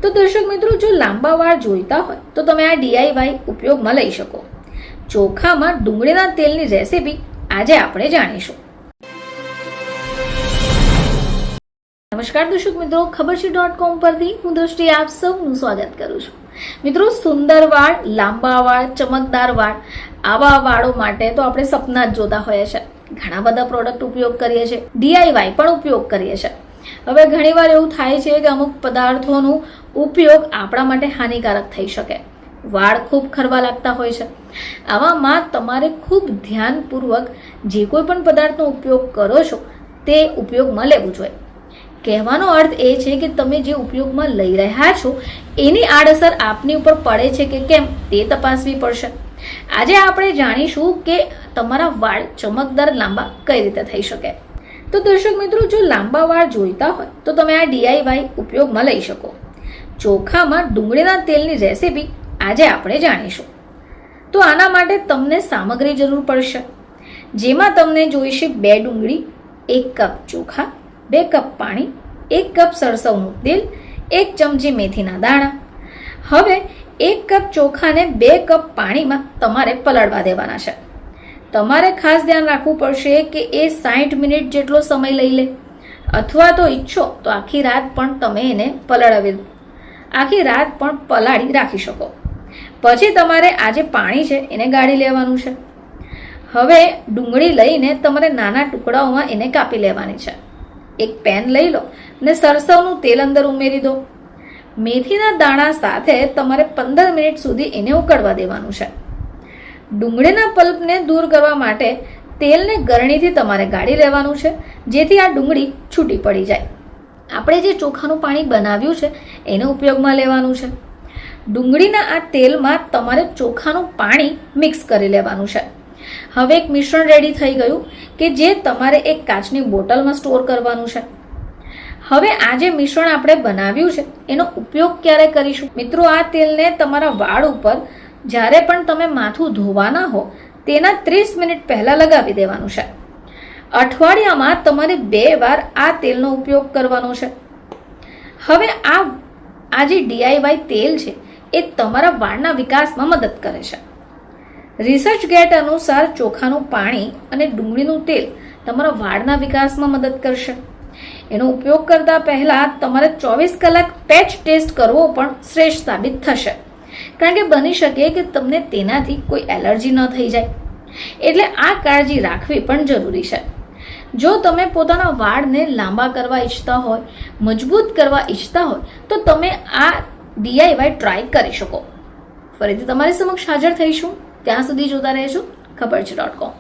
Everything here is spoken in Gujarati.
તો દર્શક મિત્રો, જો લાંબા વાળ જોઈતા હોય તો તમે આ DIY ઉપયોગમાં લઈ શકો. ચોખામાં ડુંગળીના તેલની રેસીપી આજે આપણે જાણીશું. નમસ્કાર દર્શક મિત્રો, ખબરછે.com પરથી હું દ્રષ્ટિ આપ સૌનું સ્વાગત કરું છું. મિત્રો, સુંદર વાળ, લાંબા વાળ, ચમકદાર વાળ, આવા વાળો માટે તો આપણે સપના જ જોતા હોઈએ છીએ. ઘણા બધા પ્રોડક્ટ ઉપયોગ કરીએ છીએ, DIY પણ ઉપયોગ કરીએ છીએ. હવે ઘણીવાર એવું થાય છે કે અમુક પદાર્થોનો ઉપયોગ આપણા માટે હાનિકારક થઈ શકે. વાળ ખૂબ ખરવા લાગતા હોય છે. આવામાં તમારે ખૂબ ધ્યાનપૂર્વક જે કોઈ પણ પદાર્થનો ઉપયોગ કરો છો તે ઉપયોગમાં લેવું જોઈએ. કહેવાનો અર્થ એ છે કે તમે જે ઉપયોગમાં લઈ રહ્યા છો એની આડઅસર આપની ઉપર પડે છે કે કેમ તે તપાસવી પડશે. આજે આપણે જાણીશું કે તમારા વાળ ચમકદાર લાંબા કઈ રીતે થઈ શકે. તો દર્શક મિત્રો, જો લાંબા વાળ જોઈતા હોય તો તમે આ DIY ઉપયોગમાં લઈ શકો. ચોખામાં ડુંગળીના તેલની રેસીપી આજે આપણે જાણીશું. તો આના માટે તમને સામગ્રી જરૂર પડશે, જેમાં તમને જોઈશે 2 ડુંગળી, 1 કપ ચોખા, 2 કપ પાણી, 1 કપ સરસવનું તેલ, 1 ચમચી મેથીના દાણા. હવે 1 કપ ચોખાને 2 કપ પાણીમાં તમારે પલાળવા દેવાના છે. તમારે ખાસ ધ્યાન રાખવું પડશે કે એ 60 મિનિટ જેટલો સમય લઈ લે, અથવા તો ઈચ્છો તો આખી રાત પણ તમે એને આખી રાત પણ પલાળી રાખી શકો. પછી તમારે આ જે પાણી છે એને ગાળી લેવાનું છે. હવે ડુંગળી લઈને તમારે નાના ટુકડાઓમાં એને કાપી લેવાની છે. એક પેન લઈ લો અને સરસવનું તેલ અંદર ઉમેરી દો. મેથીના દાણા સાથે તમારે 15 મિનિટ સુધી એને ઉકળવા દેવાનું છે. ડુંગળીના પલ્પને દૂર કરવા માટે તેલને ગરણીથી તમારે ગાળી લેવાનું છે, જેથી આ ડુંગળી છૂટી પડી જાય. આપણે જે ચોખાનું પાણી બનાવ્યું છે એને ઉપયોગમાં લેવાનું છે. ડુંગળીના આ તેલમાં તમારે ચોખાનું પાણી મિક્સ કરી લેવાનું છે. હવે એક મિશ્રણ રેડી થઈ ગયું કે જે તમારે એક કાચની બોટલમાં સ્ટોર કરવાનું છે. હવે આ જે મિશ્રણ આપણે બનાવ્યું છે એનો ઉપયોગ ક્યારે કરીશું? મિત્રો, આ તેલને તમારા વાળ ઉપર જ્યારે પણ તમે માથું ધોવાના હો તેના 30 મિનિટ પહેલા લગાવી દેવાનું છે. અઠવાડિયામાં તમારે 2 વાર આ તેલનો ઉપયોગ કરવાનો છે. હવે આ જે DIY તેલ છે એ તમારા વાળના વિકાસમાં મદદ કરે છે. રિસર્ચ ગેટ અનુસાર ચોખાનું પાણી અને ડુંગળીનું તેલ તમારા વાળના વિકાસમાં મદદ કરશે. એનો ઉપયોગ કરતા પહેલા તમારે 24 કલાક પેચ ટેસ્ટ કરવો પણ શ્રેષ્ઠ સાબિત થશે, કારણ કે બની શકે કે તમને તેનાથી કોઈ એલર્જી ન થઈ જાય. એટલે આ કાળજી રાખવી પણ જરૂરી છે. જો તમે પોતાના વાળને લાંબા કરવા ઈચ્છતા હોય, મજબૂત કરવા ઈચ્છતા હોય તો તમે આ DIY ટ્રાય કરી શકો. ફરીથી તમારી સમક્ષ હાજર થઈશું. ત્યાં સુધી જોતા રહેજો ખબરછે.com.